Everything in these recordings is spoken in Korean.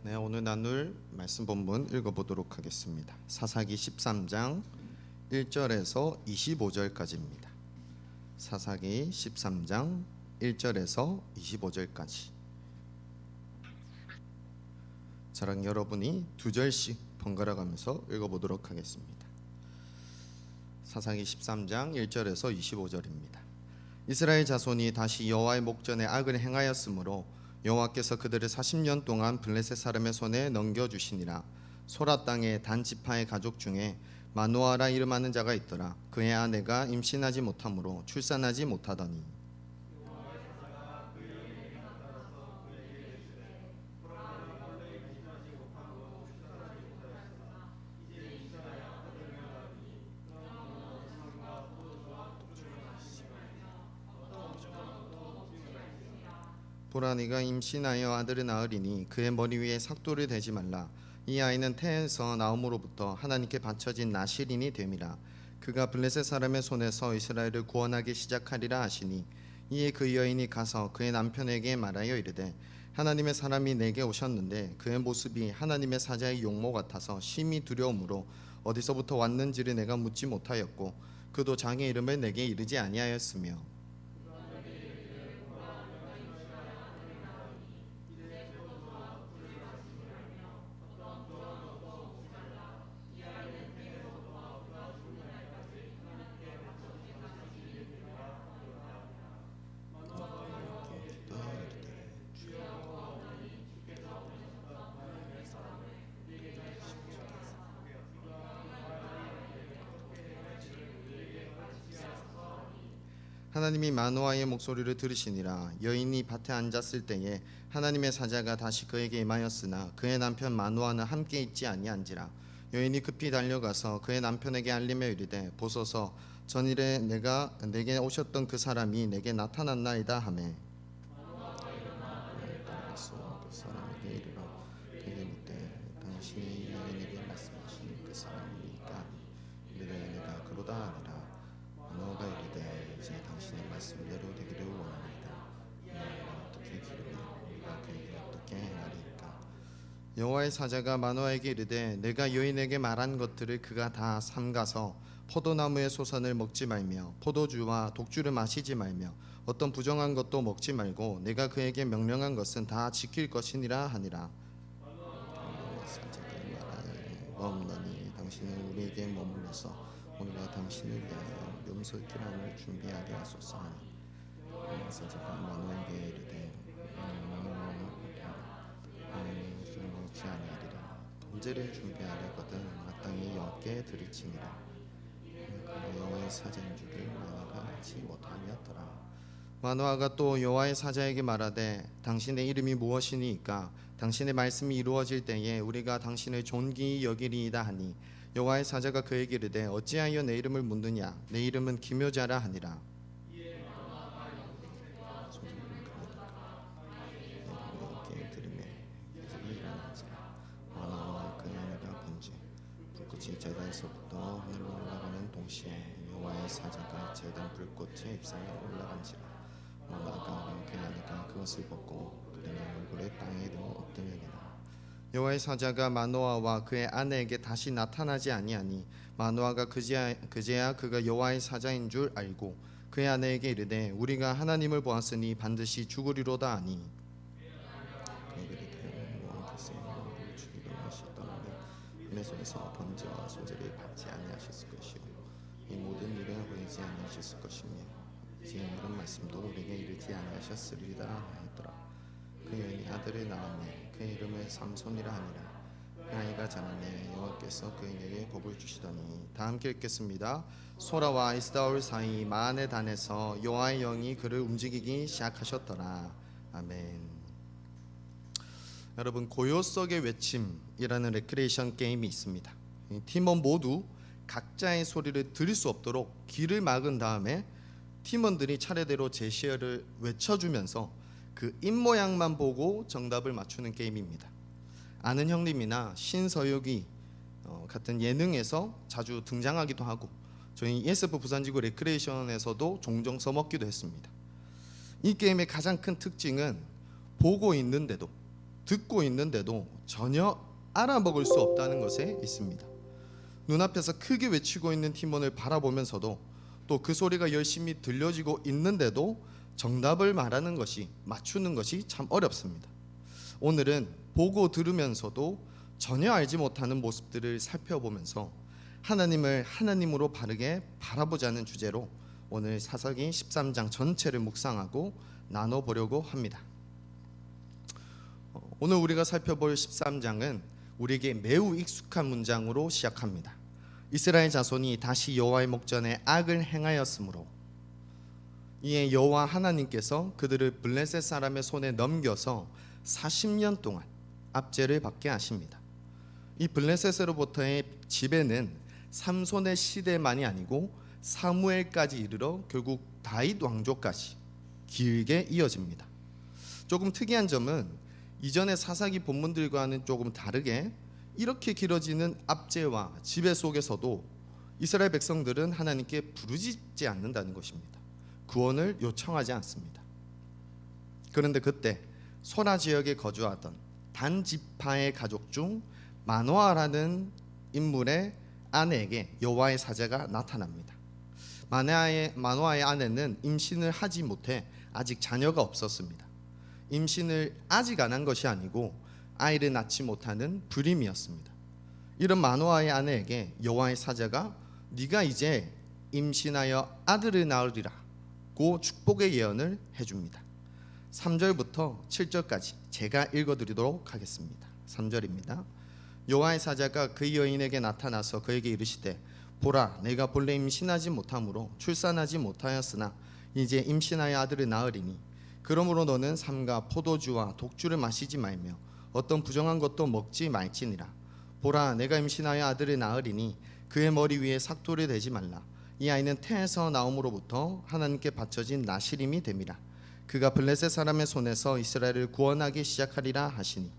네, 오늘 나눌 말씀 본문 읽어보도록 하겠습니다. 사사기 13장 1절에서 25절까지입니다. 사사기 13장 1절에서 25절까지. 저랑 여러분이 두 절씩 번갈아 가면서 읽어보도록 하겠습니다. 사사기 13장 1절에서 25절입니다. 이스라엘 자손이 다시 여호와의 목전에 악을 행하였으므로 여호와께서 그들을 40년 동안 블레셋 사람의 손에 넘겨주시니라. 소라 땅에 단 지파의 가족 중에 마노아라 이름하는 자가 있더라. 그의 아내가 임신하지 못하므로 출산하지 못하더니 보라니가 임신하여 아들을 낳으리니 그의 머리 위에 삭도를 대지 말라. 이 아이는 태에서 나옴으로부터 하나님께 바쳐진 나실인이 됨이라. 그가 블레셋 사람의 손에서 이스라엘을 구원하기 시작하리라 하시니 이에 그 여인이 가서 그의 남편에게 말하여 이르되 하나님의 사람이 내게 오셨는데 그의 모습이 하나님의 사자의 용모 같아서 심히 두려움으로 어디서부터 왔는지를 내가 묻지 못하였고 그도 장의 이름을 내게 이르지 아니하였으며 하나님이 마노아의 목소리를 들으시니라. 여인이 밭에 앉았을 때에 하나님의 사자가 다시 그에게 임하였으나 그의 남편 마노아는 함께 있지 아니한지라. 여인이 급히 달려가서 그의 남편에게 알리며 이르되 보소서 전일에 내게 오셨던 그 사람이 내게 나타났나이다 하매 그 사람에게 이르러 그에게 묻되 당신이 여인에게 말씀하신 그 사람이니까 이르되 내가 그로다 하니라. 마노아가 이르되 이제 당신의 말씀대로 되기를 원합니다. 어떻게 기르며 우리가 그에게 어떻게 행하리까? 여호와의 사자가 마노아에게 이르되 내가 여인에게 말한 것들을 그가 다 삼가서 포도나무의 소선을 먹지 말며 포도주와 독주를 마시지 말며 어떤 부정한 것도 먹지 말고 내가 그에게 명령한 것은 다 지킬 것이니라 하니라. 사자가 말하되 없나니 당신은 우리에게 머물러서 우리가 당신을 위하여 염소기름을 준비하게 하소서 하니 사자가 마노아에게 이르되 술 먹지 아니하리라. 번제를 준비하려거든 마땅히 여호와께 드리치니라. 여호와의 사자인 줄을 마노아가 알지 못하였더라. 마노아가 또 여호와의 사자에게 말하되 당신의 이름이 무엇이니까? 당신의 말씀이 이루어질 때에 우리가 당신을 존귀히 여기리이다 하니 여호와의 사자가 그에게 이르되 어찌하여 내 이름을 묻느냐? 내 이름은 기묘자라 하니라. 마노아와 그의 아내가 본즉 불꽃이 제단에서부터 하늘로 올라가는 동시에 여호와의 사자가 제단 불꽃의 잎상에 올라간지라. 마노아가 그의 아내가 그것을 보고 그들의 얼굴에 땅에 누워 엎드리니라. 여호와의 사자가 마노아와 그의 아내에게 다시 나타나지 아니하니 마노아가 그제야 그가 여호와의 사자인 줄 알고 그의 아내에게 이르되 우리가 하나님을 보았으니 반드시 죽으리로다 하니 그에게 여호와께서 너를 죽이려 하셨더라면 내 손에서 번제와 소제를 받지 아니하셨을 것이요 이 모든 일을 보이지 아니하셨을 것이며 지금 이런 말씀도 우리에게 이르지 아니하셨으리라 하였더라. 그 여인이 아들을 낳았네. 그의 이름을 삼손이라 하니라. 그 아이가 자라매 여호와께서 그에게 복을 주시더니. 다 함께 읽겠습니다. 소라와 에스다올 사이 마한의 단에서 여호와의 영이 그를 움직이기 시작하셨더라. 아멘. 여러분, 고요 속의 외침이라는 레크레이션 게임이 있습니다. 팀원 모두 각자의 소리를 들을 수 없도록 귀를 막은 다음에 팀원들이 차례대로 제시어를 외쳐주면서 그 입모양만 보고 정답을 맞추는 게임입니다. 아는 형님이나 신서유기 같은 예능에서 자주 등장하기도 하고 저희 ESF 부산지구 레크레이션에서도 종종 써먹기도 했습니다. 이 게임의 가장 큰 특징은 보고 있는데도 듣고 있는데도 전혀 알아먹을 수 없다는 것에 있습니다. 눈앞에서 크게 외치고 있는 팀원을 바라보면서도 또 그 소리가 열심히 들려지고 있는데도 정답을 말하는 것이, 맞추는 것이 참 어렵습니다. 오늘은 보고 들으면서도 전혀 알지 못하는 모습들을 살펴보면서 하나님을 하나님으로 바르게 바라보자는 주제로 오늘 사사기 13장 전체를 묵상하고 나눠보려고 합니다. 오늘 우리가 살펴볼 13장은 우리에게 매우 익숙한 문장으로 시작합니다. 이스라엘 자손이 다시 여호와의 목전에 악을 행하였으므로 이에 여호와 하나님께서 그들을 블레셋 사람의 손에 넘겨서 40년 동안 압제를 받게 하십니다. 이 블레셋으로부터의 지배는 삼손의 시대만이 아니고 사무엘까지 이르러 결국 다윗 왕조까지 길게 이어집니다. 조금 특이한 점은 이전의 사사기 본문들과는 조금 다르게 이렇게 길어지는 압제와 지배 속에서도 이스라엘 백성들은 하나님께 부르짖지 않는다는 것입니다. 구원을 요청하지 않습니다. 그런데 그때 소라 지역에 거주하던 단 지파의 가족 중 마노아라는 인물의 아내에게 여호와의 사자가 나타납니다. 마노아의 아내는 임신을 하지 못해 아직 자녀가 없었습니다. 임신을 아직 안 한 것이 아니고 아이를 낳지 못하는 불임이었습니다. 이런 마노아의 아내에게 여호와의 사자가 네가 이제 임신하여 아들을 낳으리라고 축복의 예언을 해줍니다. 3절부터 7절까지 제가 읽어드리도록 하겠습니다. 3절입니다. 여호와의 사자가 그 여인에게 나타나서 그에게 이르시되 보라, 내가 본래 임신하지 못함으로 출산하지 못하였으나 이제 임신하여 아들을 낳으리니 그러므로 너는 삼가 포도주와 독주를 마시지 말며 어떤 부정한 것도 먹지 말지니라. 보라, 내가 임신하여 아들을 낳으리니 그의 머리 위에 삭도를 대지 말라. 이 아이는 태에서 나옴으로부터 하나님께 바쳐진 나시림이 됨이라. 그가 블레셋 사람의 손에서 이스라엘을 구원하기 시작하리라 하시니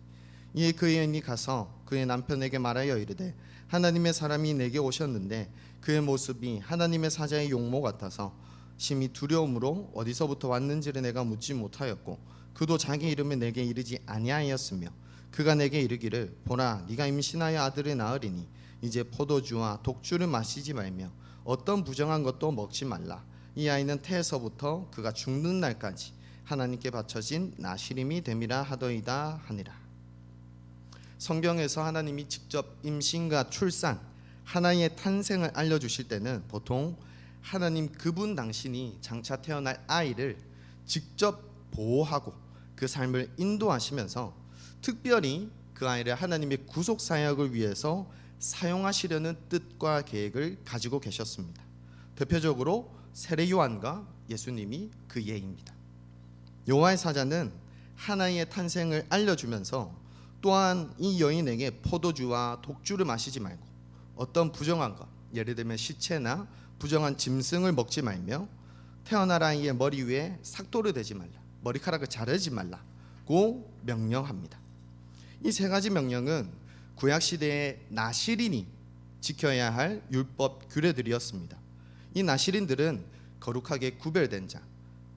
이에 그 여인이 가서 그의 남편에게 말하여 이르되 하나님의 사람이 내게 오셨는데 그의 모습이 하나님의 사자의 용모 같아서 심히 두려움으로 어디서부터 왔는지를 내가 묻지 못하였고 그도 자기 이름을 내게 이르지 아니하였으며 그가 내게 이르기를 보라, 네가 임신하여 아들을 낳으리니 이제 포도주와 독주를 마시지 말며 어떤 부정한 것도 먹지 말라. 이 아이는 태에서부터 그가 죽는 날까지 하나님께 바쳐진 나시림이 됨이라 하더이다 하니라. 성경에서 하나님이 직접 임신과 출산, 하나의 탄생을 알려주실 때는 보통 하나님 그분 당신이 장차 태어날 아이를 직접 보호하고 그 삶을 인도하시면서 특별히 그 아이를 하나님의 구속 사역을 위해서 사용하시려는 뜻과 계획을 가지고 계셨습니다. 대표적으로 세례 요한과 예수님이 그 예입니다. 여호와의 사자는 하나의 탄생을 알려주면서 또한 이 여인에게 포도주와 독주를 마시지 말고 어떤 부정한 것, 예를 들면 시체나 부정한 짐승을 먹지 말며 태어날 아이의 머리 위에 삭도를 대지 말라, 머리카락을 자르지 말라고 명령합니다. 이 세 가지 명령은 구약시대의 나시린이 지켜야 할 율법 규례들이었습니다. 이 나시린들은 거룩하게 구별된 자,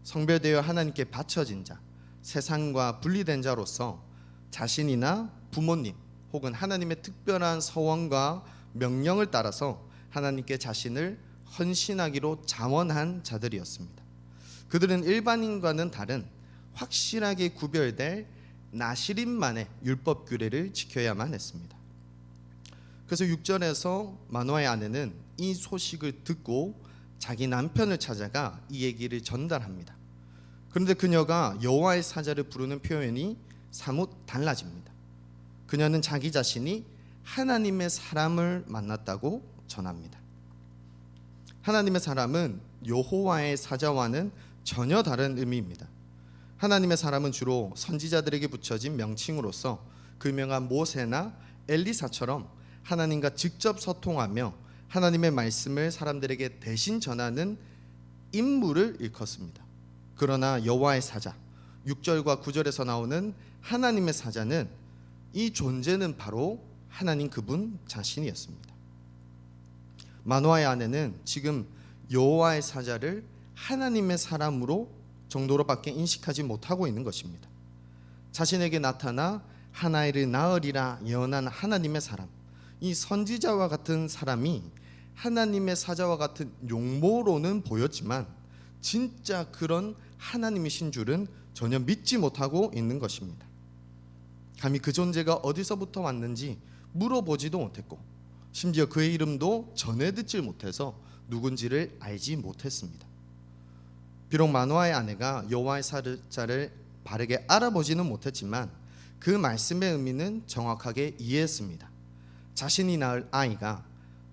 성별되어 하나님께 바쳐진 자, 세상과 분리된 자로서 자신이나 부모님 혹은 하나님의 특별한 서원과 명령을 따라서 하나님께 자신을 헌신하기로 자원한 자들이었습니다. 그들은 일반인과는 다른 확실하게 구별될 나시린만의 율법 규례를 지켜야만 했습니다. 그래서 6절에서 마노아의 아내는 이 소식을 듣고 자기 남편을 찾아가 이 얘기를 전달합니다. 그런데 그녀가 여호와의 사자를 부르는 표현이 사뭇 달라집니다. 그녀는 자기 자신이 하나님의 사람을 만났다고 전합니다. 하나님의 사람은 여호와의 사자와는 전혀 다른 의미입니다. 하나님의 사람은 주로 선지자들에게 붙여진 명칭으로서 그 유명한 모세나 엘리사처럼 하나님과 직접 소통하며 하나님의 말씀을 사람들에게 대신 전하는 임무를 일컫습니다. 그러나 여호와의 사자, 6절과 9절에서 나오는 하나님의 사자는 이 존재는 바로 하나님 그분 자신이었습니다. 마노아의 아내는 지금 여호와의 사자를 하나님의 사람으로 정도로밖에 인식하지 못하고 있는 것입니다. 자신에게 나타나 한 아이를 낳으리라 예언한 하나님의 사람, 이 선지자와 같은 사람이 하나님의 사자와 같은 용모로는 보였지만 진짜 그런 하나님이신 줄은 전혀 믿지 못하고 있는 것입니다. 감히 그 존재가 어디서부터 왔는지 물어보지도 못했고 심지어 그의 이름도 전해 듣질 못해서 누군지를 알지 못했습니다. 비록 마노아의 아내가 여호와의 사자를 바르게 알아보지는 못했지만 그 말씀의 의미는 정확하게 이해했습니다. 자신이 낳을 아이가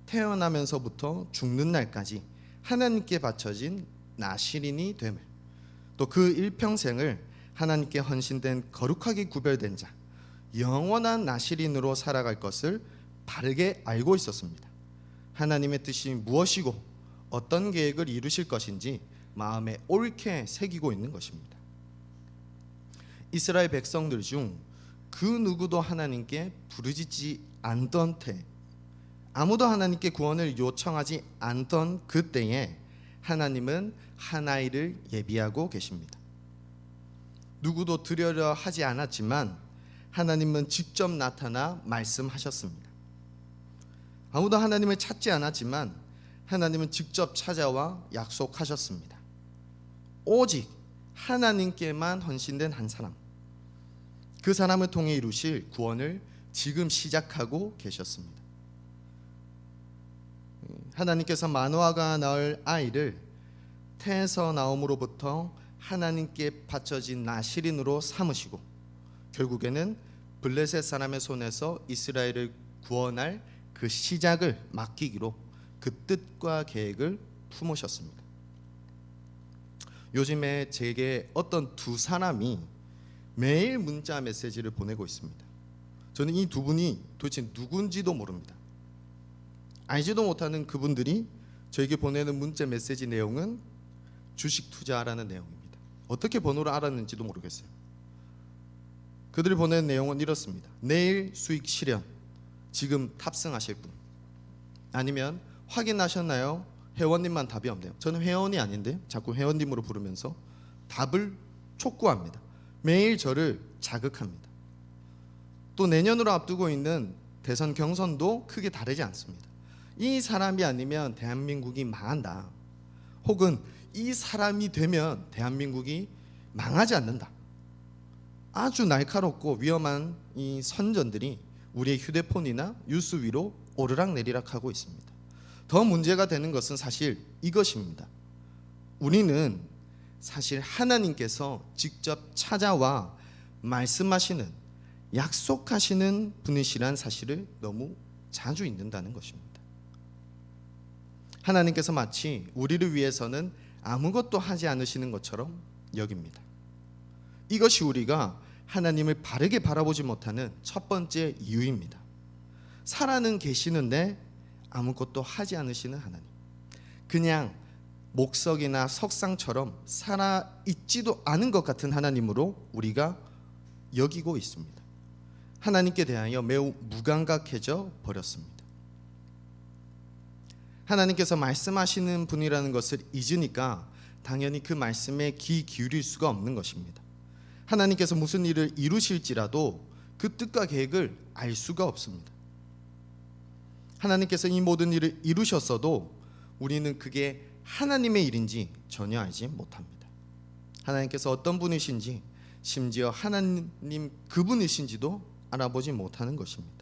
태어나면서부터 죽는 날까지 하나님께 바쳐진 나실인이 됨을, 또 그 일평생을 하나님께 헌신된 거룩하게 구별된 자, 영원한 나실인으로 살아갈 것을 바르게 알고 있었습니다. 하나님의 뜻이 무엇이고 어떤 계획을 이루실 것인지 마음에 옳게 새기고 있는 것입니다. 이스라엘 백성들 중 그 누구도 하나님께 부르짖지 않던 때, 아무도 하나님께 구원을 요청하지 않던 그때에 하나님은 한 아이를 예비하고 계십니다. 누구도 드려려 하지 않았지만 하나님은 직접 나타나 말씀하셨습니다. 아무도 하나님을 찾지 않았지만 하나님은 직접 찾아와 약속하셨습니다. 오직 하나님께만 헌신된 한 사람, 그 사람을 통해 이루실 구원을 지금 시작하고 계셨습니다. 하나님께서 마노아가 낳을 아이를 태에서 나옴으로부터 하나님께 바쳐진 나실인으로 삼으시고 결국에는 블레셋 사람의 손에서 이스라엘을 구원할 그 시작을 맡기기로 그 뜻과 계획을 품으셨습니다. 요즘에 제게 어떤 두 사람이 매일 문자 메시지를 보내고 있습니다. 저는 이 두 분이 도대체 누군지도 모릅니다. 알지도 못하는 그분들이 저에게 보내는 문자 메시지 내용은 주식 투자하라는 내용입니다. 어떻게 번호를 알았는지도 모르겠어요. 그들이 보내는 내용은 이렇습니다. 내일 수익 실현, 지금 탑승하실 분, 아니면 확인하셨나요? 회원님만 답이 없네요. 저는 회원이 아닌데 자꾸 회원님으로 부르면서 답을 촉구합니다. 매일 저를 자극합니다. 또 내년으로 앞두고 있는 대선 경선도 크게 다르지 않습니다. 이 사람이 아니면 대한민국이 망한다, 혹은 이 사람이 되면 대한민국이 망하지 않는다, 아주 날카롭고 위험한 이 선전들이 우리의 휴대폰이나 뉴스 위로 오르락내리락 하고 있습니다. 더 문제가 되는 것은 사실 이것입니다. 우리는 사실 하나님께서 직접 찾아와 말씀하시는, 약속하시는 분이시란 사실을 너무 자주 잊는다는 것입니다. 하나님께서 마치 우리를 위해서는 아무것도 하지 않으시는 것처럼 여깁니다. 이것이 우리가 하나님을 바르게 바라보지 못하는 첫 번째 이유입니다. 살아는 계시는데 아무것도 하지 않으시는 하나님, 그냥 목석이나 석상처럼 살아있지도 않은 것 같은 하나님으로 우리가 여기고 있습니다. 하나님께 대하여 매우 무감각해져 버렸습니다. 하나님께서 말씀하시는 분이라는 것을 잊으니까 당연히 그 말씀에 귀 기울일 수가 없는 것입니다. 하나님께서 무슨 일을 이루실지라도 그 뜻과 계획을 알 수가 없습니다. 하나님께서 이 모든 일을 이루셨어도 우리는 그게 하나님의 일인지 전혀 알지 못합니다. 하나님께서 어떤 분이신지, 심지어 하나님 그분이신지도 알아보지 못하는 것입니다.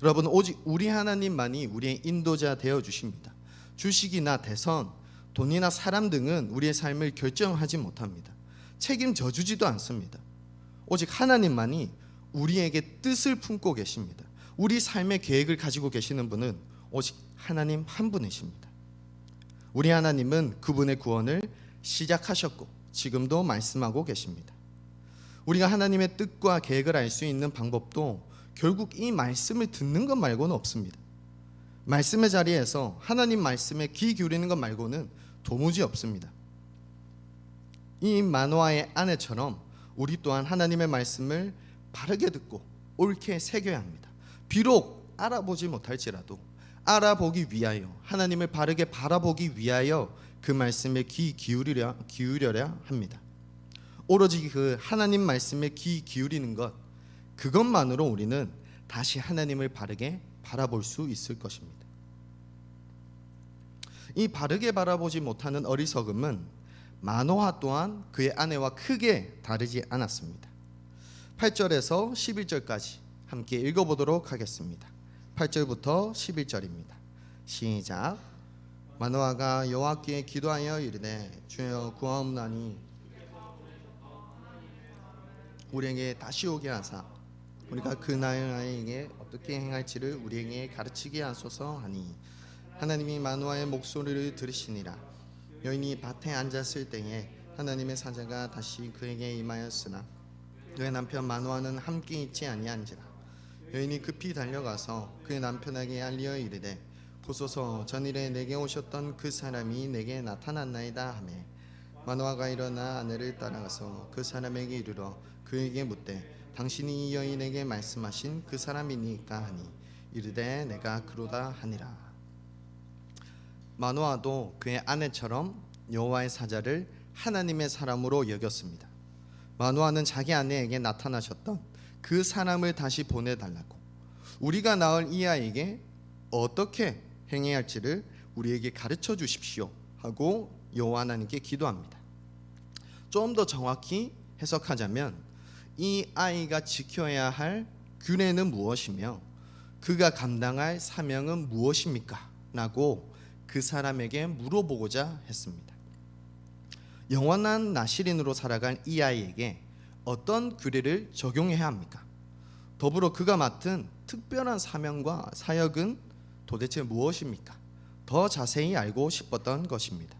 여러분, 오직 우리 하나님만이 우리의 인도자 되어 주십니다. 주식이나 대선, 돈이나 사람 등은 우리의 삶을 결정하지 못합니다. 책임져 주지도 않습니다. 오직 하나님만이 우리에게 뜻을 품고 계십니다. 우리 삶의 계획을 가지고 계시는 분은 오직 하나님 한 분이십니다. 우리 하나님은 그분의 구원을 시작하셨고 지금도 말씀하고 계십니다. 우리가 하나님의 뜻과 계획을 알 수 있는 방법도 결국 이 말씀을 듣는 것 말고는 없습니다. 말씀의 자리에서 하나님 말씀에 귀 기울이는 것 말고는 도무지 없습니다. 이 마노아의 아내처럼 우리 또한 하나님의 말씀을 바르게 듣고 옳게 새겨야 합니다. 비록 알아보지 못할지라도 알아보기 위하여, 하나님을 바르게 바라보기 위하여 그 말씀에 귀 기울여야 합니다. 오로지 그 하나님 말씀에 귀 기울이는 것, 그것만으로 우리는 다시 하나님을 바르게 바라볼 수 있을 것입니다. 이 바르게 바라보지 못하는 어리석음은 마노아 또한 그의 아내와 크게 다르지 않았습니다. 8절에서 11절까지 함께 읽어보도록 하겠습니다. 8절부터 11절입니다. 시작. 마노아가 여호와께 기도하여 이르되 주여 구하옵나니 우리에게 다시 오게 하사 우리가 그 나라에게 어떻게 행할지를 우리에게 가르치게 하소서 하니 하나님이 마노아의 목소리를 들으시니라. 여인이 밭에 앉았을 때에 하나님의 사자가 다시 그에게 임하였으나 그의 남편 마노아는 함께 있지 아니한지라. 여인이 급히 달려가서 그의 남편에게 알리어 이르되 보소서 전일에 내게 오셨던 그 사람이 내게 나타났나이다 하매 마노아가 일어나 아내를 따라가서 그 사람에게 이르러 그에게 묻되 당신이 이 여인에게 말씀하신 그 사람이니까 하니 이르되 내가 그로다 하니라. 마노아도 그의 아내처럼 여호와의 사자를 하나님의 사람으로 여겼습니다. 마노아는 자기 아내에게 나타나셨던 그 사람을 다시 보내달라고, 우리가 낳을 이 아이에게 어떻게 행해야 할지를 우리에게 가르쳐 주십시오 하고 여호와 하나님께 기도합니다. 좀 더 정확히 해석하자면 이 아이가 지켜야 할 규례는 무엇이며 그가 감당할 사명은 무엇입니까? 라고 그 사람에게 물어보고자 했습니다. 영원한 나실인으로 살아갈 이 아이에게 어떤 규례를 적용해야 합니까? 더불어 그가 맡은 특별한 사명과 사역은 도대체 무엇입니까? 더 자세히 알고 싶었던 것입니다.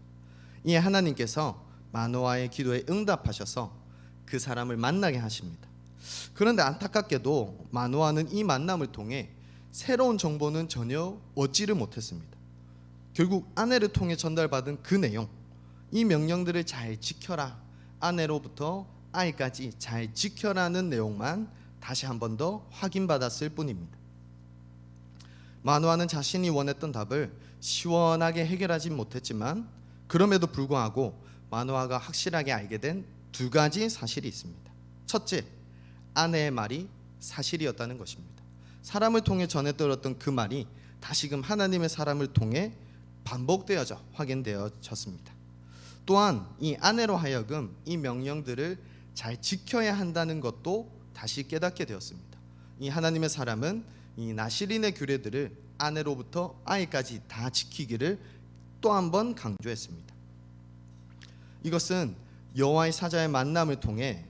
이에 하나님께서 마노아의 기도에 응답하셔서 그 사람을 만나게 하십니다. 그런데 안타깝게도 마노아는 이 만남을 통해 새로운 정보는 전혀 얻지를 못했습니다. 결국 아내를 통해 전달받은 그 내용, 이 명령들을 잘 지켜라, 아내로부터 아이까지 잘 지켜라는 내용만 다시 한 번 더 확인받았을 뿐입니다. 마노아는 자신이 원했던 답을 시원하게 해결하지 못했지만 그럼에도 불구하고 마노아가 확실하게 알게 된 두 가지 사실이 있습니다. 첫째, 아내의 말이 사실이었다는 것입니다. 사람을 통해 전해 들었던 그 말이 다시금 하나님의 사람을 통해 반복되어져 확인되어졌습니다. 또한 이 아내로 하여금 이 명령들을 잘 지켜야 한다는 것도 다시 깨닫게 되었습니다. 이 하나님의 사람은 이 나실인의 규례들을 아내로부터 아이까지 다 지키기를 또 한 번 강조했습니다. 이것은 여호와의 사자의 만남을 통해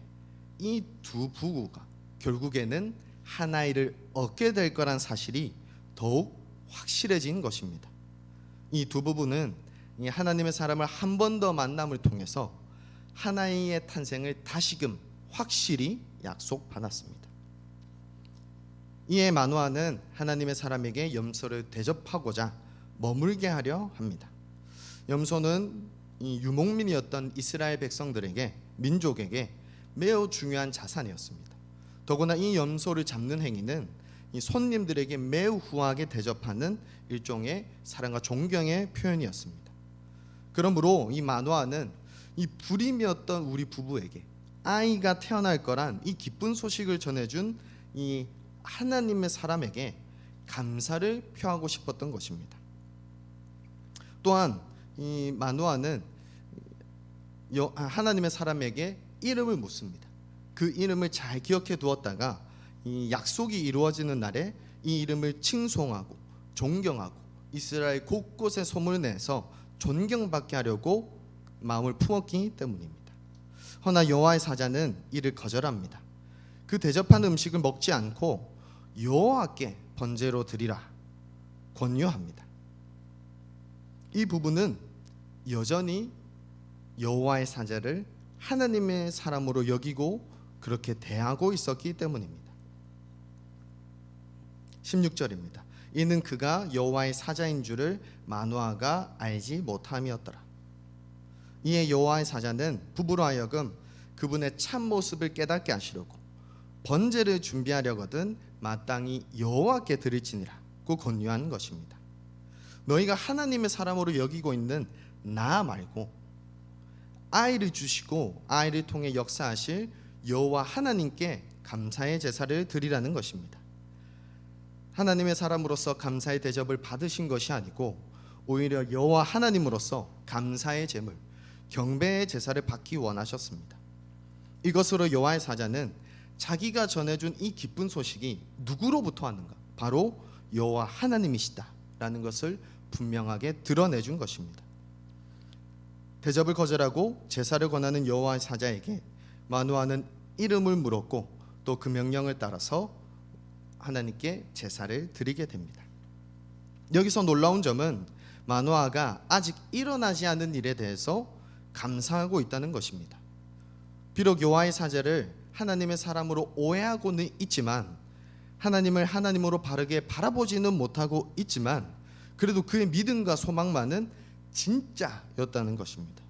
이 두 부부가 결국에는 한 아이를 얻게 될 거란 사실이 더욱 확실해진 것입니다. 이 두 부부는 이 하나님의 사람을 한 번 더 만남을 통해서 한 아이의 탄생을 다시금 확실히 약속받았습니다. 이에 마노아는 하나님의 사람에게 염소를 대접하고자 머물게 하려 합니다. 염소는 이 유목민이었던 이스라엘 백성들에게, 민족에게 매우 중요한 자산이었습니다. 더구나 이 염소를 잡는 행위는 이 손님들에게 매우 후하게 대접하는 일종의 사랑과 존경의 표현이었습니다. 그러므로 이 마노아는 이 불임이었던 우리 부부에게 아이가 태어날 거란 이 기쁜 소식을 전해준 이 하나님의 사람에게 감사를 표하고 싶었던 것입니다. 또한 이 마노아는 하나님의 사람에게 이름을 묻습니다. 그 이름을 잘 기억해 두었다가 이 약속이 이루어지는 날에 이 이름을 칭송하고 존경하고 이스라엘 곳곳에 소문을 내서 존경받게 하려고 마음을 품었기 때문입니다. 허나 여호와의 사자는 이를 거절합니다. 그 대접한 음식을 먹지 않고 여호와께 번제로 드리라 권유합니다. 이 부부는 여전히 여호와의 사자를 하나님의 사람으로 여기고 그렇게 대하고 있었기 때문입니다. 16절입니다. 이는 그가 여호와의 사자인 줄을 마노아가 알지 못함이었더라. 이에 여호와의 사자는 부부로 하여금 그분의 참 모습을 깨닫게 하시려고 번제를 준비하려거든 마땅히 여호와께 드릴지니라고 권유한 것입니다. 너희가 하나님의 사람으로 여기고 있는 나 말고 아이를 주시고 아이를 통해 역사하실 여호와 하나님께 감사의 제사를 드리라는 것입니다. 하나님의 사람으로서 감사의 대접을 받으신 것이 아니고 오히려 여호와 하나님으로서 감사의 제물, 경배의 제사를 받기 원하셨습니다. 이것으로 여호와의 사자는 자기가 전해준 이 기쁜 소식이 누구로부터 왔는가? 바로 여호와 하나님이시다라는 것을 분명하게 드러내준 것입니다. 대접을 거절하고 제사를 권하는 여호와의 사자에게 마노아는 이름을 물었고 또 그 명령을 따라서 하나님께 제사를 드리게 됩니다. 여기서 놀라운 점은 마노아가 아직 일어나지 않은 일에 대해서 감사하고 있다는 것입니다. 비록 여호와의 사자를 하나님의 사람으로 오해하고는 있지만, 하나님을 하나님으로 바르게 바라보지는 못하고 있지만, 그래도 그의 믿음과 소망만은 진짜였다는 것입니다.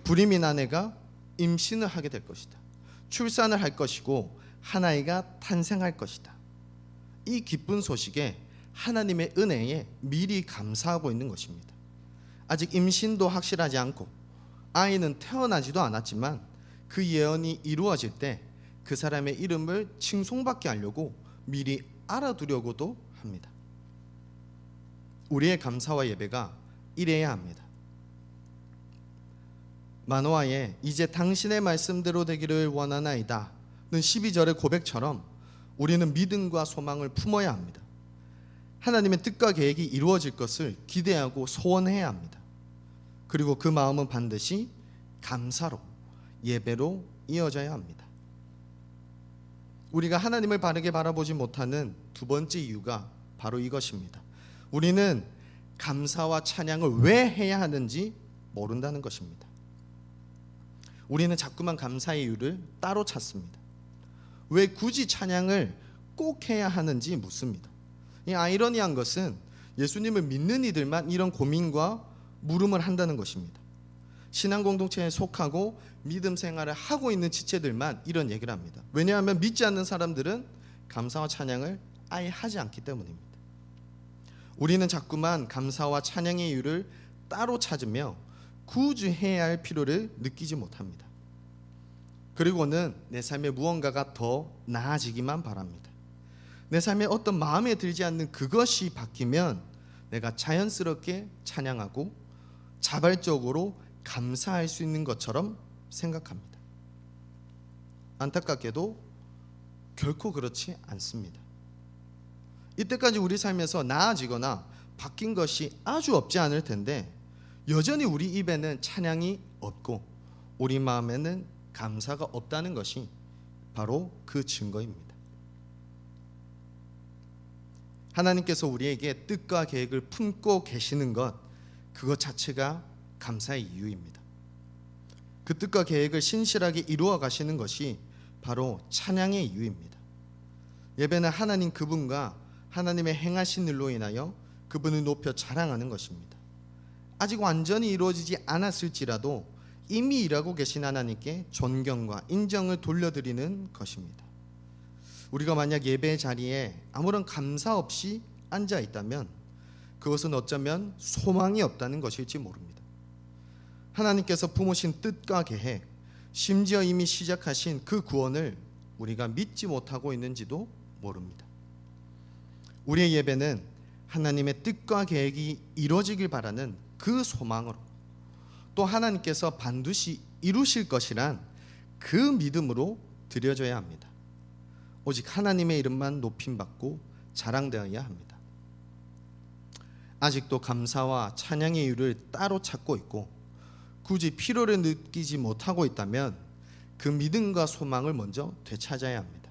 불임인 아내가 임신을 하게 될 것이다. 출산을 할 것이고 한 아이가 탄생할 것이다. 이 기쁜 소식에 하나님의 은혜에 미리 감사하고 있는 것입니다. 아직 임신도 확실하지 않고 아이는 태어나지도 않았지만 그 예언이 이루어질 때 그 사람의 이름을 칭송받게 하려고 미리 알아두려고도 합니다. 우리의 감사와 예배가 이래야 합니다. 마노아의 이제 당신의 말씀대로 되기를 원하나이다 는 12절의 고백처럼 우리는 믿음과 소망을 품어야 합니다. 하나님의 뜻과 계획이 이루어질 것을 기대하고 소원해야 합니다. 그리고 그 마음은 반드시 감사로, 예배로 이어져야 합니다. 우리가 하나님을 바르게 바라보지 못하는 두 번째 이유가 바로 이것입니다. 우리는 감사와 찬양을 왜 해야 하는지 모른다는 것입니다. 우리는 자꾸만 감사의 이유를 따로 찾습니다. 왜 굳이 찬양을 꼭 해야 하는지 묻습니다. 이 아이러니한 것은 예수님을 믿는 이들만 이런 고민과 물음을 한다는 것입니다. 신앙 공동체에 속하고 믿음 생활을 하고 있는 지체들만 이런 얘기를 합니다. 왜냐하면 믿지 않는 사람들은 감사와 찬양을 아예 하지 않기 때문입니다. 우리는 자꾸만 감사와 찬양의 이유를 따로 찾으며 굳이 해야 할 필요를 느끼지 못합니다. 그리고는 내 삶에 무언가가 더 나아지기만 바랍니다. 내 삶에 어떤 마음에 들지 않는 그것이 바뀌면 내가 자연스럽게 찬양하고 자발적으로 감사할 수 있는 것처럼 생각합니다. 안타깝게도 결코 그렇지 않습니다. 이때까지 우리 삶에서 나아지거나 바뀐 것이 아주 없지 않을 텐데 여전히 우리 입에는 찬양이 없고 우리 마음에는 감사가 없다는 것이 바로 그 증거입니다. 하나님께서 우리에게 뜻과 계획을 품고 계시는 것, 그것 자체가 감사의 이유입니다. 그 뜻과 계획을 신실하게 이루어 가시는 것이 바로 찬양의 이유입니다. 예배는 하나님 그분과 하나님의 행하신 일로 인하여 그분을 높여 자랑하는 것입니다. 아직 완전히 이루어지지 않았을지라도 이미 일하고 계신 하나님께 존경과 인정을 돌려드리는 것입니다. 우리가 만약 예배의 자리에 아무런 감사 없이 앉아 있다면 그것은 어쩌면 소망이 없다는 것일지 모릅니다. 하나님께서 품으신 뜻과 계획, 심지어 이미 시작하신 그 구원을 우리가 믿지 못하고 있는지도 모릅니다. 우리의 예배는 하나님의 뜻과 계획이 이루어지길 바라는 그 소망으로, 또 하나님께서 반드시 이루실 것이란 그 믿음으로 드려져야 합니다. 오직 하나님의 이름만 높임받고 자랑되어야 합니다. 아직도 감사와 찬양의 이유를 따로 찾고 있고 굳이 필요를 느끼지 못하고 있다면 그 믿음과 소망을 먼저 되찾아야 합니다.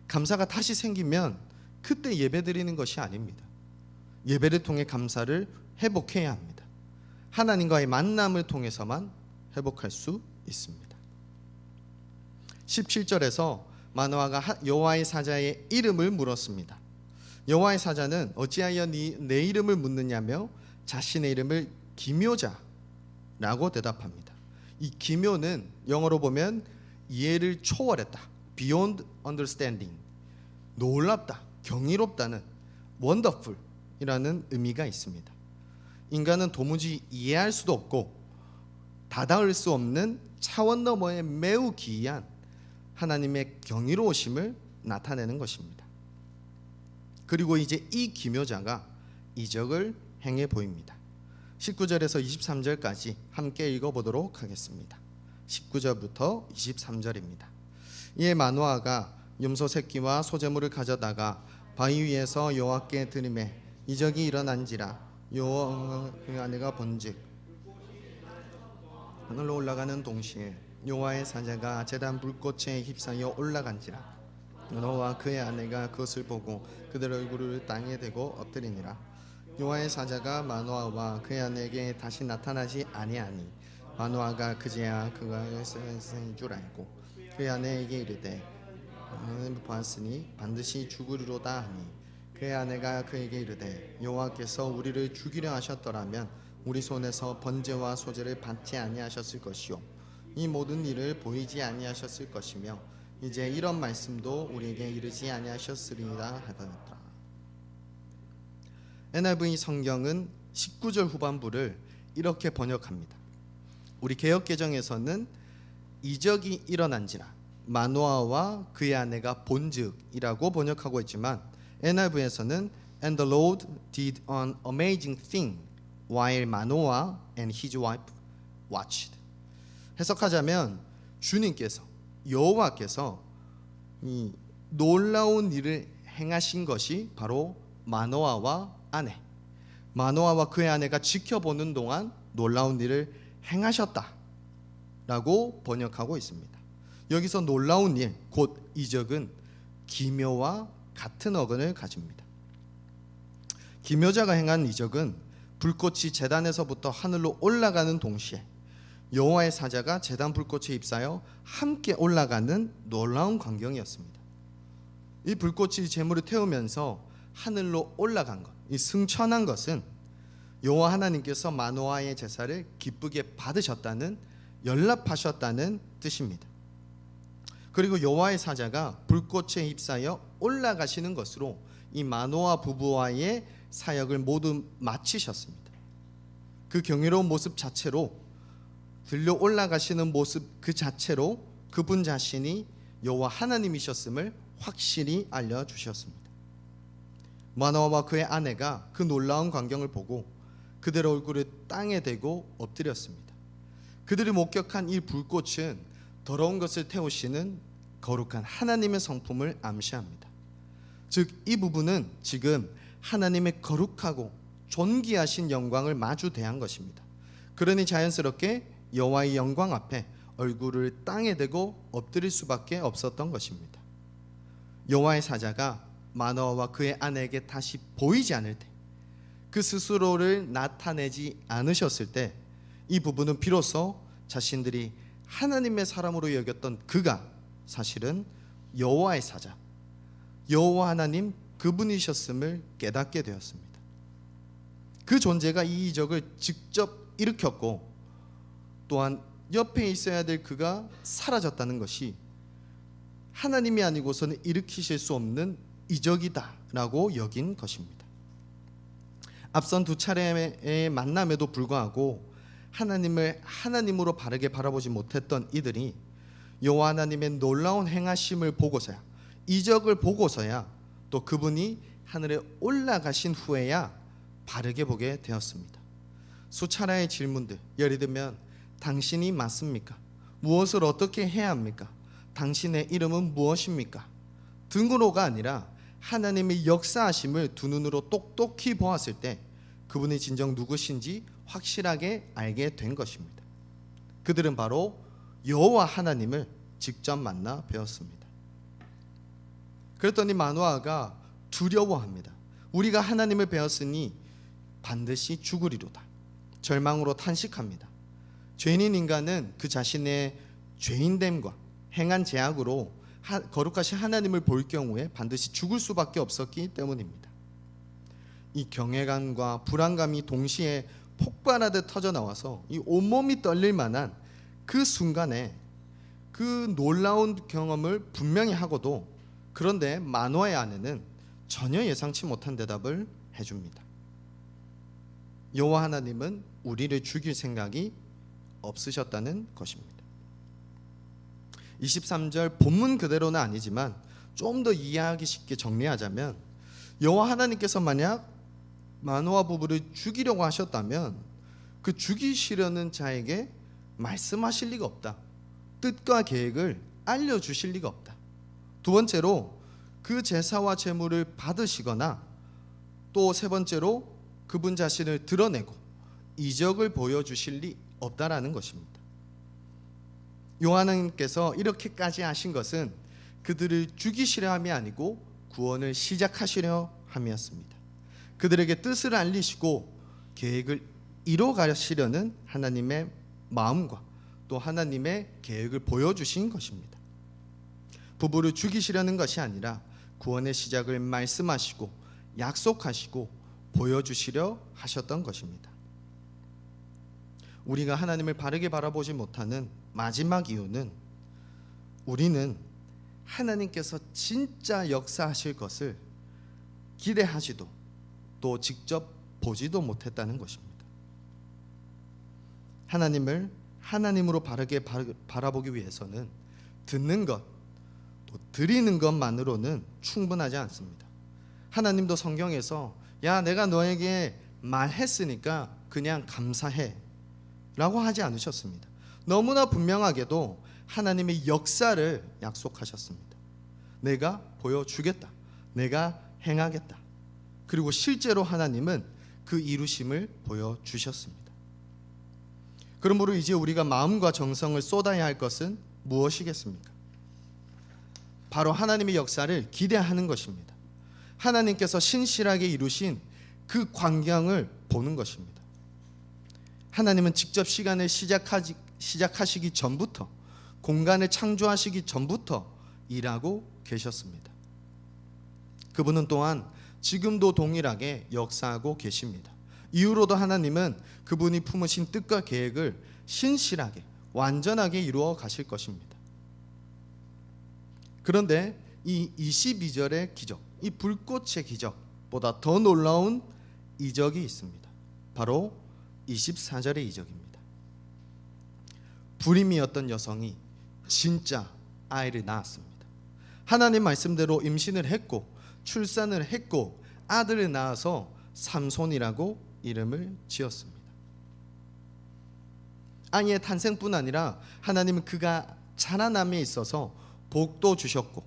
감사가 다시 생기면 그때 예배드리는 것이 아닙니다. 예배를 통해 감사를 회복해야 합니다. 하나님과의 만남을 통해서만 회복할 수 있습니다. 17절에서 마노아가 여호와의 사자의 이름을 물었습니다. 여호와의 사자는 어찌하여 내 이름을 묻느냐며 자신의 이름을 기묘자라고 대답합니다. 이 기묘는 영어로 보면 이해를 초월했다, beyond understanding, 놀랍다, 경이롭다는 wonderful 이라는 의미가 있습니다. 인간은 도무지 이해할 수도 없고 다다을 수 없는 차원 너머의 매우 기이한 하나님의 경이로우심을 나타내는 것입니다. 그리고 이제 이 기묘자가 이적을 행해 보입니다. 19절에서 23절까지 함께 읽어보도록 하겠습니다. 19절부터 23절입니다. 이에 마노아가 염소 새끼와 소재물을 가져다가 바위 위에서 여호와께 드리매 이적이 일어난지라. 여호와 그 아내가 본즉 하늘로 올라가는 동시에 여호와의 사자가 제단 불꽃에 휩싸여 올라간지라. 노아와 그의 아내가 그것을 보고 그들 얼굴을 땅에 대고 엎드리니라. 여호와의 사자가 마노아와 그의 아내에게 다시 나타나지 아니하니 마노아가 그제야 그가 생인 줄 알고 그의 아내에게 이르되 보았으니 반드시 죽으리로다 하니 그의 아내가 그에게 이르되 여호와께서 우리를 죽이려 하셨더라면 우리 손에서 번제와 소제를 받지 아니하셨을 것이요 이 모든 일을 보이지 아니하셨을 것이며 이제 이런 말씀도 우리에게 이르지 아니하셨으리라 하더라. NIV 성경은 19절 후반부를 이렇게 번역합니다. 우리 개역개정에서는 이적이 일어난지라 마노아와 그의 아내가 본즉이라고 번역하고 있지만 NIV에서는 And the Lord did an amazing thing while Manoah and his wife watched. 해석하자면 주님께서 여호와께서 이 놀라운 일을 행하신 것이 바로 마노아와 아내, 마노아와 그의 아내가 지켜보는 동안 놀라운 일을 행하셨다라고 번역하고 있습니다. 여기서 놀라운 일, 곧 이적은 기묘와 같은 어근을 가집니다. 기묘자가 행한 이적은 불꽃이 제단에서부터 하늘로 올라가는 동시에 여호와의 사자가 제단 불꽃에 휩싸여 함께 올라가는 놀라운 광경이었습니다. 이 불꽃이 제물을 태우면서 하늘로 올라간 것, 이 승천한 것은 여호와 하나님께서 마노아의 제사를 기쁘게 받으셨다는, 연락하셨다는 뜻입니다. 그리고 여호와의 사자가 불꽃에 휩싸여 올라가시는 것으로 이 마노아 부부와의 사역을 모두 마치셨습니다. 그 경이로운 모습 자체로, 들려 올라가시는 모습 그 자체로 그분 자신이 여호와 하나님이셨음을 확실히 알려주셨습니다. 마노아와 그의 아내가 그 놀라운 광경을 보고 그들의 얼굴을 땅에 대고 엎드렸습니다. 그들이 목격한 이 불꽃은 더러운 것을 태우시는 거룩한 하나님의 성품을 암시합니다. 즉, 이 부분은 지금 하나님의 거룩하고 존귀하신 영광을 마주대한 것입니다. 그러니 자연스럽게 여호와의 영광 앞에 얼굴을 땅에 대고 엎드릴 수밖에 없었던 것입니다. 여호와의 사자가 마노아와 그의 아내에게 다시 보이지 않을 때, 그 스스로를 나타내지 않으셨을 때, 이 부분은 비로소 자신들이 하나님의 사람으로 여겼던 그가 사실은 여호와의 사자, 여호와 하나님 그분이셨음을 깨닫게 되었습니다. 그 존재가 이 이적을 직접 일으켰고, 또한 옆에 있어야 될 그가 사라졌다는 것이 하나님이 아니고서는 일으키실 수 없는 이적이다라고 여긴 것입니다. 앞선 두 차례의 만남에도 불구하고 하나님을 하나님으로 바르게 바라보지 못했던 이들이 여호와 하나님의 놀라운 행하심을 보고서야, 이적을 보고서야, 또 그분이 하늘에 올라가신 후에야 바르게 보게 되었습니다. 수차례의 질문들, 예를 들면 당신이 맞습니까? 무엇을 어떻게 해야 합니까? 당신의 이름은 무엇입니까? 등으로가 아니라 하나님의 역사하심을 두 눈으로 똑똑히 보았을 때 그분이 진정 누구신지 확실하게 알게 된 것입니다. 그들은 바로 여호와 하나님을 직접 만나 배웠습니다. 그랬더니 마노아가 두려워합니다. 우리가 하나님을 배웠으니 반드시 죽으리로다. 절망으로 탄식합니다. 죄인인 인간은 그 자신의 죄인됨과 행한 죄악으로 거룩하신 하나님을 볼 경우에 반드시 죽을 수밖에 없었기 때문입니다. 이 경외감과 불안감이 동시에 폭발하듯 터져 나와서 이 온몸이 떨릴 만한 그 순간에 그 놀라운 경험을 분명히 하고도, 그런데 마노아의 아내는 전혀 예상치 못한 대답을 해줍니다. 여호와 하나님은 우리를 죽일 생각이 없으셨다는 것입니다. 23절 본문 그대로는 아니지만 좀 더 이해하기 쉽게 정리하자면, 여호와 하나님께서 만약 마노아 부부를 죽이려고 하셨다면 그 죽이시려는 자에게 말씀하실 리가 없다. 뜻과 계획을 알려주실 리가 없다. 두 번째로 그 제사와 제물을 받으시거나, 또 세 번째로 그분 자신을 드러내고 이적을 보여주실 리 없다라는 것입니다. 요하나님께서 이렇게까지 하신 것은 그들을 죽이시려 함이 아니고 구원을 시작하시려 함이었습니다. 그들에게 뜻을 알리시고 계획을 이뤄가시려는 하나님의 마음과 또 하나님의 계획을 보여주신 것입니다. 부부를 죽이시려는 것이 아니라 구원의 시작을 말씀하시고 약속하시고 보여주시려 하셨던 것입니다. 우리가 하나님을 바르게 바라보지 못하는 마지막 이유는, 우리는 하나님께서 진짜 역사하실 것을 기대하지도 또 직접 보지도 못했다는 것입니다. 하나님을 하나님으로 바르게 바라보기 위해서는 듣는 것, 또 드리는 것만으로는 충분하지 않습니다. 하나님도 성경에서 야, 내가 너에게 말했으니까 그냥 감사해 라고 하지 않으셨습니다. 너무나 분명하게도 하나님의 역사를 약속하셨습니다. 내가 보여주겠다, 내가 행하겠다. 그리고 실제로 하나님은 그 이루심을 보여주셨습니다. 그러므로 이제 우리가 마음과 정성을 쏟아야 할 것은 무엇이겠습니까? 바로 하나님의 역사를 기대하는 것입니다. 하나님께서 신실하게 이루신 그 광경을 보는 것입니다. 하나님은 직접 시간을 시작하시기 전부터, 공간을 창조하시기 전부터 일하고 계셨습니다. 그분은 또한 지금도 동일하게 역사하고 계십니다. 이후로도 하나님은 그분이 품으신 뜻과 계획을 신실하게 완전하게 이루어 가실 것입니다. 그런데 이 22절의 기적, 이 불꽃의 기적보다 더 놀라운 이적이 있습니다. 바로 24절의 이적입니다. 불임이었던 여성이 진짜 아이를 낳았습니다. 하나님 말씀대로 임신을 했고 출산을 했고 아들을 낳아서 삼손이라고 이름을 지었습니다. 아이의 탄생뿐 아니라 하나님은 그가 자라남에 있어서 복도 주셨고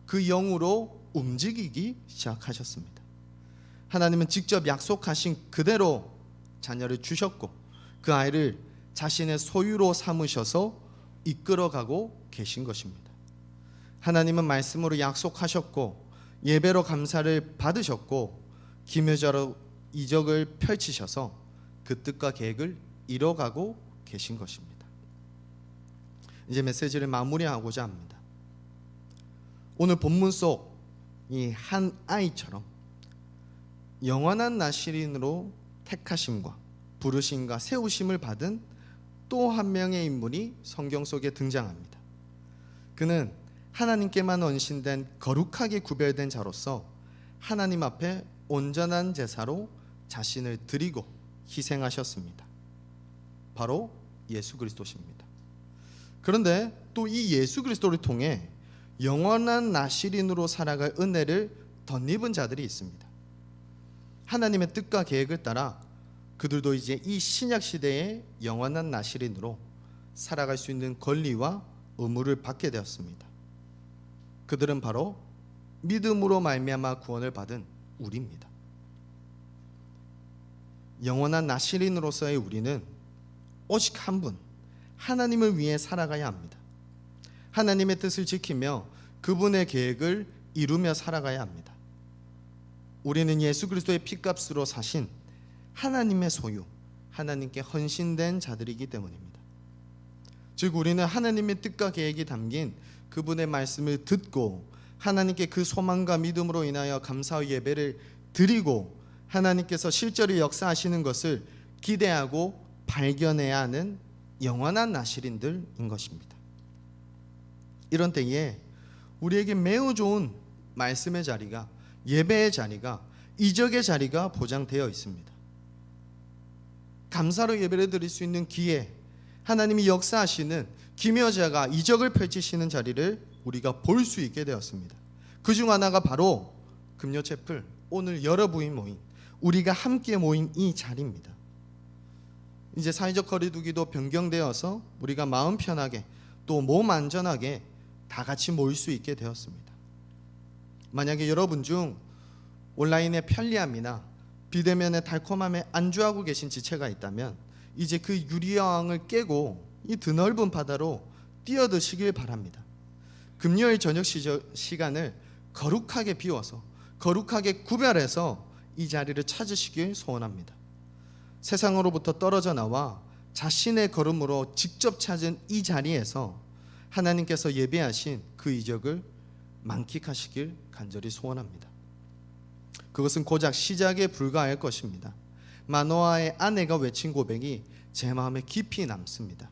그 영으로 움직이기 시작하셨습니다. 하나님은 직접 약속하신 그대로 자녀를 주셨고 그 아이를 자신의 소유로 삼으셔서 이끌어가고 계신 것입니다. 하나님은 말씀으로 약속하셨고 예배로 감사를 받으셨고 기묘자로 이적을 펼치셔서 그 뜻과 계획을 이뤄가고 계신 것입니다. 이제 메시지를 마무리하고자 합니다. 오늘 본문 속 이 한 아이처럼 영원한 나시린으로 택하심과 부르심과 세우심을 받은 또 한 명의 인물이 성경 속에 등장합니다. 그는 하나님께만 언신된 거룩하게 구별된 자로서 하나님 앞에 온전한 제사로 자신을 드리고 희생하셨습니다. 바로 예수 그리스도십니다. 그런데 또 이 예수 그리스도를 통해 영원한 나시린으로 살아갈 은혜를 덧입은 자들이 있습니다. 하나님의 뜻과 계획을 따라 그들도 이제 이 신약 시대의 영원한 나시린으로 살아갈 수 있는 권리와 의무를 받게 되었습니다. 그들은 바로 믿음으로 말미암아 구원을 받은 우리입니다. 영원한 나시린으로서의 우리는 오직 한 분, 하나님을 위해 살아가야 합니다. 하나님의 뜻을 지키며 그분의 계획을 이루며 살아가야 합니다. 우리는 예수 그리스도의 피값으로 사신 하나님의 소유, 하나님께 헌신된 자들이기 때문입니다. 즉 우리는 하나님의 뜻과 계획이 담긴 그분의 말씀을 듣고 하나님께 그 소망과 믿음으로 인하여 감사의 예배를 드리고 하나님께서 실제로 역사하시는 것을 기대하고 발견해야 하는 영원한 나시린들인 것입니다. 이런 때에 우리에게 매우 좋은 말씀의 자리가, 예배의 자리가, 이적의 자리가 보장되어 있습니다. 감사로 예배를 드릴 수 있는 기회, 하나님이 역사하시는 기묘자가 이적을 펼치시는 자리를 우리가 볼 수 있게 되었습니다. 그중 하나가 바로 금요체플, 오늘 여러 부인 모인, 우리가 함께 모인 이 자리입니다. 이제 사회적 거리두기도 변경되어서 우리가 마음 편하게 또 몸 안전하게 다 같이 모일 수 있게 되었습니다. 만약에 여러분 중 온라인의 편리함이나 비대면의 달콤함에 안주하고 계신 지체가 있다면 이제 그 유리여왕을 깨고 이 드넓은 바다로 뛰어드시길 바랍니다. 금요일 저녁 시간을 거룩하게 비워서 거룩하게 구별해서 이 자리를 찾으시길 소원합니다. 세상으로부터 떨어져 나와 자신의 걸음으로 직접 찾은 이 자리에서 하나님께서 예배하신 그 이적을 만끽하시길 간절히 소원합니다. 그것은 고작 시작에 불과할 것입니다. 마노아의 아내가 외친 고백이 제 마음에 깊이 남습니다.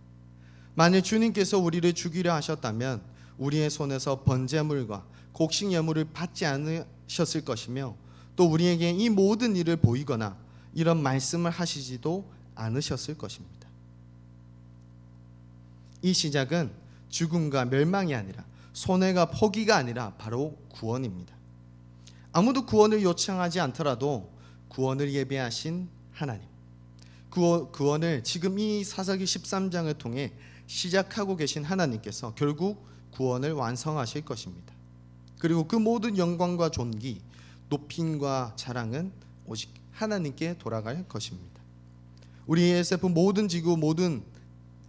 만일 주님께서 우리를 죽이려 하셨다면 우리의 손에서 번제물과 곡식 예물을 받지 않으셨을 것이며 또 우리에게 이 모든 일을 보이거나 이런 말씀을 하시지도 않으셨을 것입니다. 이 시작은 죽음과 멸망이 아니라 손해가 포기가 아니라 바로 구원입니다. 아무도 구원을 요청하지 않더라도 구원을 예배하신 하나님, 구원을 지금 이 사사기 13장을 통해 시작하고 계신 하나님께서 결국 구원을 완성하실 것입니다. 그리고 그 모든 영광과 존귀, 높임과 자랑은 오직 하나님께 돌아갈 것입니다. 우리 ASF 모든 지구 모든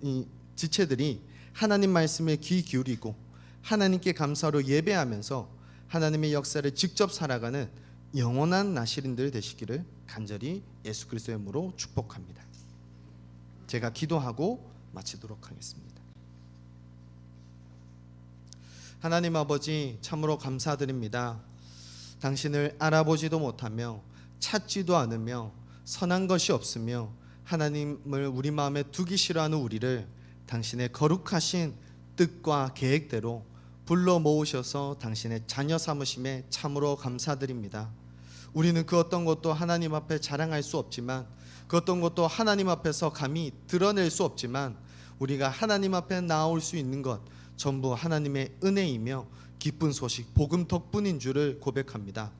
이 지체들이 하나님 말씀에 귀 기울이고 하나님께 감사로 예배하면서 하나님의 역사를 직접 살아가는 영원한 나시린들 되시기를 간절히 예수 그리스도의 이름으로 축복합니다. 제가 기도하고 마치도록 하겠습니다. 하나님 아버지, 참으로 감사드립니다. 당신을 알아보지도 못하며 찾지도 않으며 선한 것이 없으며 하나님을 우리 마음에 두기 싫어하는 우리를 당신의 거룩하신 뜻과 계획대로 불러 모으셔서 당신의 자녀 삼으심에 참으로 감사드립니다. 우리는 그 어떤 것도 하나님 앞에 자랑할 수 없지만, 그 어떤 것도 하나님 앞에서 감히 드러낼 수 없지만, 우리가 하나님 앞에 나올 수 있는 것 전부 하나님의 은혜이며 기쁜 소식, 복음 덕분인 줄을 고백합니다.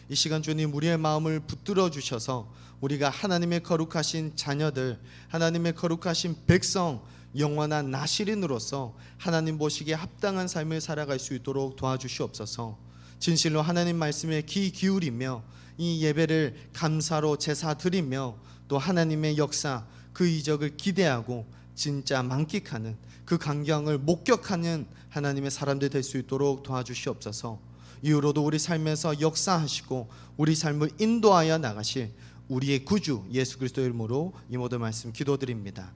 이 시간 주님, 우리의 마음을 붙들어 주셔서 우리가 하나님의 거룩하신 자녀들, 하나님의 거룩하신 백성, 영원한 나시린으로서 하나님 보시기에 합당한 삶을 살아갈 수 있도록 도와주시옵소서. 진실로 하나님 말씀에 귀 기울이며 이 예배를 감사로 제사 드리며 또 하나님의 역사, 그 이적을 기대하고 진짜 만끽하는 그 광경을 목격하는 하나님의 사람들 될 수 있도록 도와주시옵소서. 이후로도 우리 삶에서 역사하시고 우리 삶을 인도하여 나가실 우리의 구주 예수 그리스도의 이름으로 이 모든 말씀 기도드립니다.